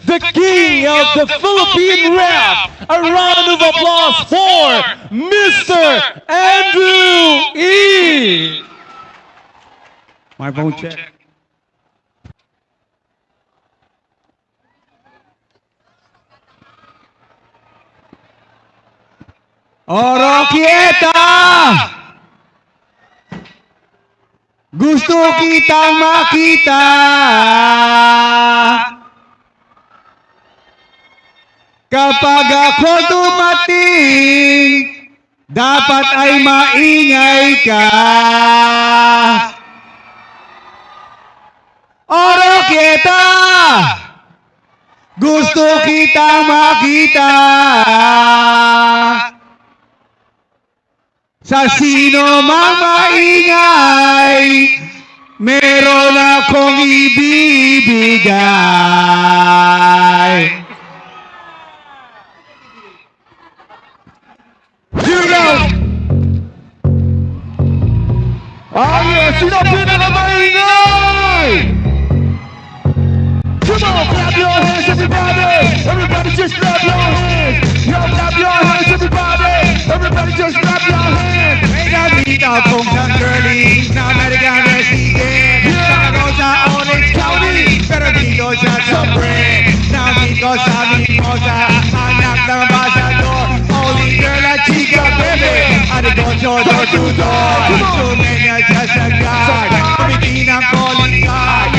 the king of the Philippine rap. A round of applause for Mr. Andrew E. Microphone check. Oro Quieta! Gusto kitang makita. Kapag ako dumating, dapat ay maingay ka. Oro Quieta! Gusto kitang makita. Sa sino mang maingay, meron akong ibibigay. Here we go! Sino pinakamaingay? Come on, clap your hands, everybody! Everybody just clap your hands! Yo, clap your hands, everybody! Everybody just clap your hands! May nakita pong isang girlie na American resident. Nakagaw sa Orange County, pero dito siya sa Brent. Nandito sa Mimosa, anak ng ambasador. Only girl at chica, baby. Ano doon, door to door. Sumenya siya sa guard. Kumiti ng calling card.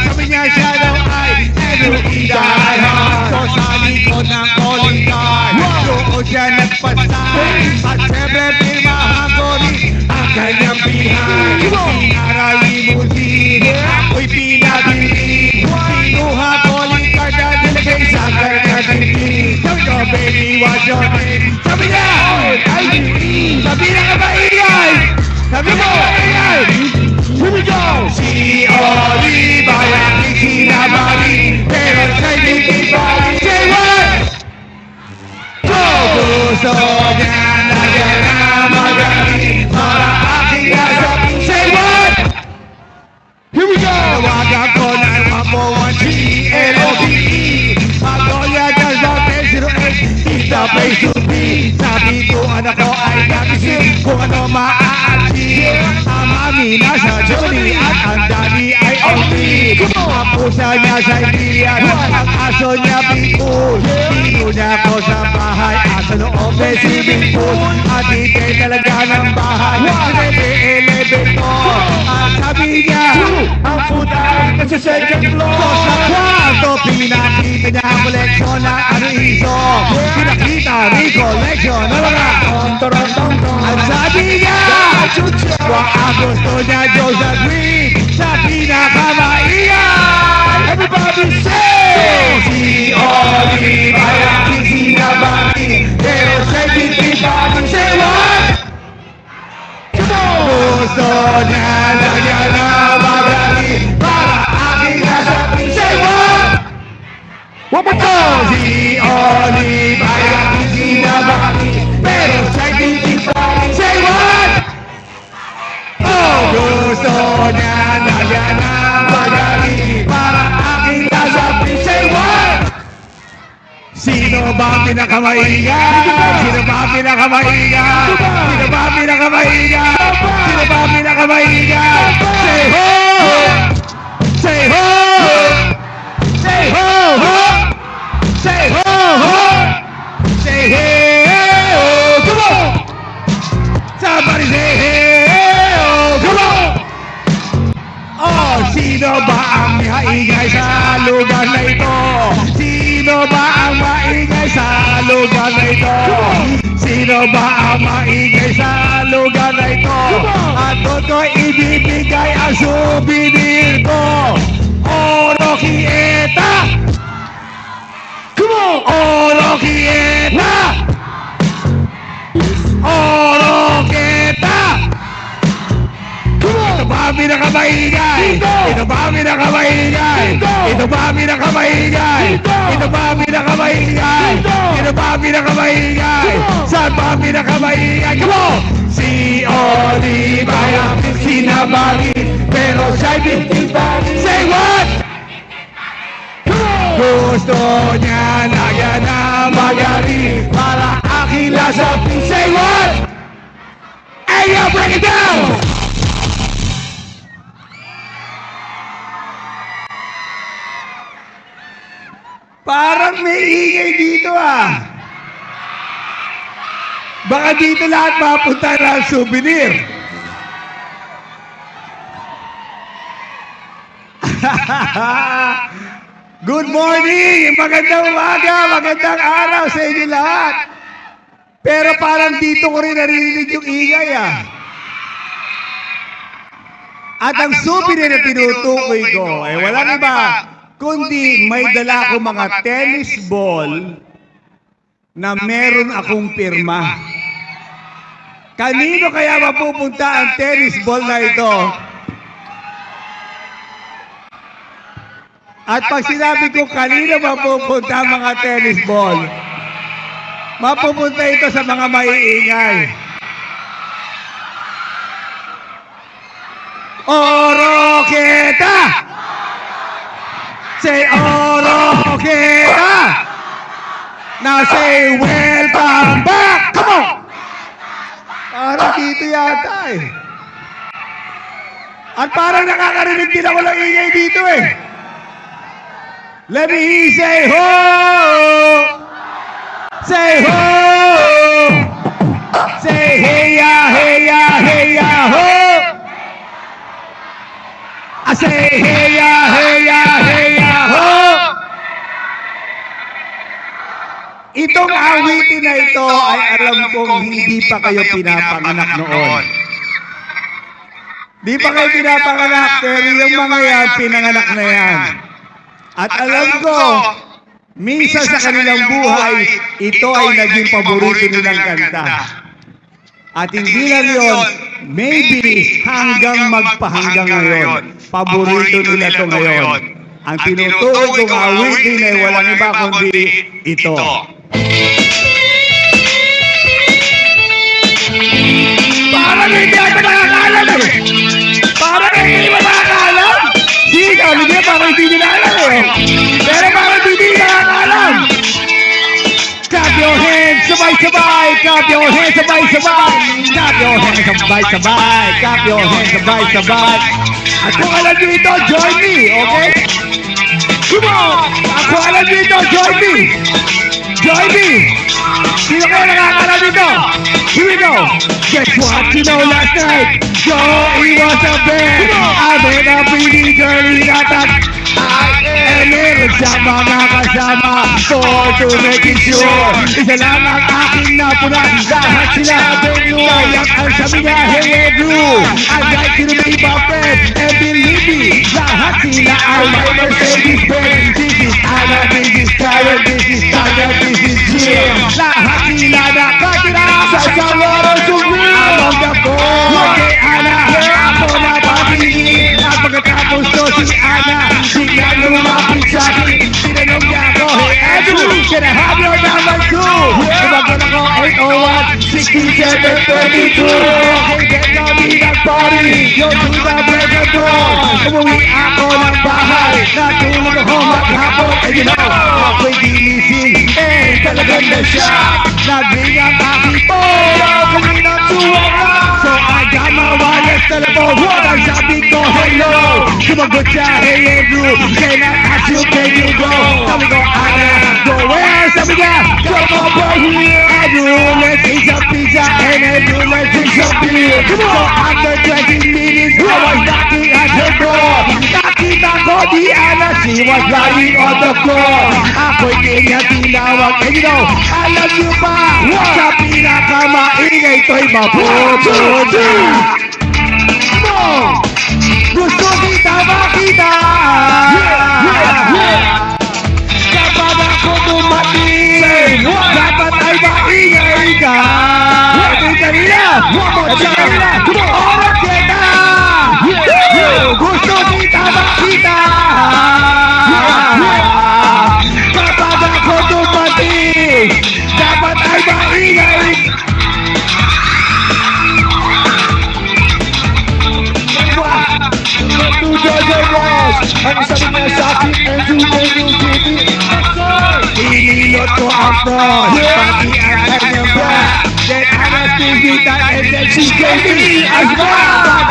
Sabi niya siya daw ay Andrew E. Die Hard. So sa likod ng calling card, doon siya nagpasay. At syempre pirmahan ko rin ang kanyang bihay. Sinara limousine, ako'y pinabili. Kinuha calling card na nilagay sa kanyang dibdib. Sabi ko, baby, what's your name? Sabi niya, Andrew E. Sabi niya ka ba ingay? Sabi mo, ingay! Here we go! Si Oliva ang ikinabali, pero siya'y bibali. Say what? Gusto niya na yan ang magaling para aking nasabing. Say what? Here we go! Tawagan ko na 141-G-L-O-V-E. Magnolia does not pay 08. It's the place to be. Sabi ko anak ko ay nagising kung ano maa-achieve. Ang mami nasa Germany at ang daddy ay only. Ang pusa niya sa Ilian, ang aso niya Bicol. Dito niya ako sa bahay at sa loob may swimming pool. At hindi talaga ng bahay, 11 ko. At sabi niya, ang puta ay nasa second floor. Sa kwarto, pinakita niya ang koleksyon ng ano-iso. Pinakita ni koleksyon na mga tong-torong-tong-tong. At sabi niya, ang gusto niya Joseph Green sa pinakamaingay. Everybody say! Si Olive ay aking sinabati, pero siya'y bitibati. Say what? Come on! Gusto niya lagyan na magaling para aking nasabi. Say what? One more time! Si Olive ay aking sinabati, pero siya'y bitibati. Say what? Gusto niya lagyan na magaling para aking nasabi. Say what? Sino ba ang pinakamaingay? Sino ba ang pinakamaingay? Sino ba ang pinakamaingay? Sino ba ang pinakamaingay? Say ho! Say ho! Say ho! Say ho! Say hey! Come on! Somebody say hey! Come on! Oh, sino ba ang maingay sa lugar na ito? Sino ba ang maingay sa lugar na ito? Sino ba ang maingay sa lugar na ito? At doon ko ibibigay ang souvenir ko. Oro Quieta! Come on! Oro Quieta! Oro Quieta! Ito ba ang pinakamaingay? Ito ba ang pinakamaingay? Ito ba ang pinakamaingay? Ito ba ang pinakamaingay? Ito ba ang pinakamaingay? Saan ba ang pinakamaingay? Come on! Si Olive ay aking sinabali, pero siya'y bitibali. Say what? Come on! Gusto niya lagyan na magaling para akila sa say what? Hey, yo, break it down! Parang may ingay dito ah. Baka dito lahat mapunta ng souvenir. Good morning! Magandang umaga, magandang araw sa inyo lahat. Pero parang dito ko rin narinig yung ingay ah. At ang souvenir na tinutukoy ko ay walang iba kundi may dala ko mga tennis ball na meron akong pirma. Kanino kaya mapupunta ang tennis ball na ito? At pag sinabi ko kanino mapupunta ang mga tennis ball, mapupunta ito sa mga maiingay. Oroqueta! Say Oroqueta! Now say welcome back! Come on! Parang dito yata eh. At parang nakakarinig din ako ng ingay dito eh. Let me hear you say ho! Say ho! Say hey ya, hey ya, hey ya, ho! I say hey ya, hey ya, hey ya, ho! Itong awitin na ito ay alam kong hindi pa kayo pinapanganak noon. Di pa kayo pinapanganak, pero yung mga yan, pinanganak na yan. At alam ko, minsan sa kanilang buhay, ito ay naging paborito nilang kanta. At hindi lang yun, maybe hanggang magpahanggang ngayon, paborito nila ito ngayon. Ang tinutukoy kong awitin ay walang iba kundi ito. Parang hindi ako nakakalam eh! Parang hindi mo nakakalam! Di, sabi niya parang hindi nila alam eh! Pero parang hindi nila nakakalam! Clap your hands, sabay-sabay! Clap your hands, sabay-sabay! Clap your hands, sabay-sabay! Clap your hands, sabay-sabay! At kung alam niyo ito, join me, okay? Come on! At kung alam niyo ito, join me! Join me! Sino kayo nakakalam dito? Here we go! Guess what you know last night? Joey was a bed. I met a pretty girl in that meron siyang mga kasama for to making sure isa lang ang aking napunan. Lahat sila benuay. Ang sabi niya, hey Andrew, I'd like you to be my friend. And believe me, lahat sila ay my Mercedes Benz. This is Anna, this is Karen, this is Tanya, this is Jim. Lahat sila nakatira sa Salvador Sumil. Among the four, okay Anna, ako na patingin. At pagkatapos to si Anna, bigla lumapit sa akin. Tinanong niya ako, hey Andrew, can I have your number too? Tumagal ako 801-6732. Okay, get kami nag-party. Yo, to the break of dawn. Umuwi ako ng bahay. Natulog ako maghapon. And you know, ako'y ginising. Eh, talagang na siya. Naging ang aking phone. Kaninang tuwag na. So I got my wireless telephone. Ang sabi ko, hello. Sumagot siya, hey Andrew, can I ask you, can you go? Sabi ko, Anna, go where? Sabi niya, come over here. Andrew, let's eat some pizza. And Andrew, let's drink some beer. So after 20 minutes, I was knocking at her door. Nakita ko di Anna, she was lying on the floor. Ako'y kanya tinawag. And you know, alam niyo ba, sa pinakamaingay to'y mapupunta. Mo! Gusto kita makita. Kapag ako dumating, dapat ay maingay ka. Ito'y kanina. Ito'y kanina. Oras kita. Gusto kita makita. Kapag ako dumating, dapat ay maingay ka. Ang sabi niya sa akin, Andrew, can you give me after. Party and your back. Then I got to be that and then she gave me a smile.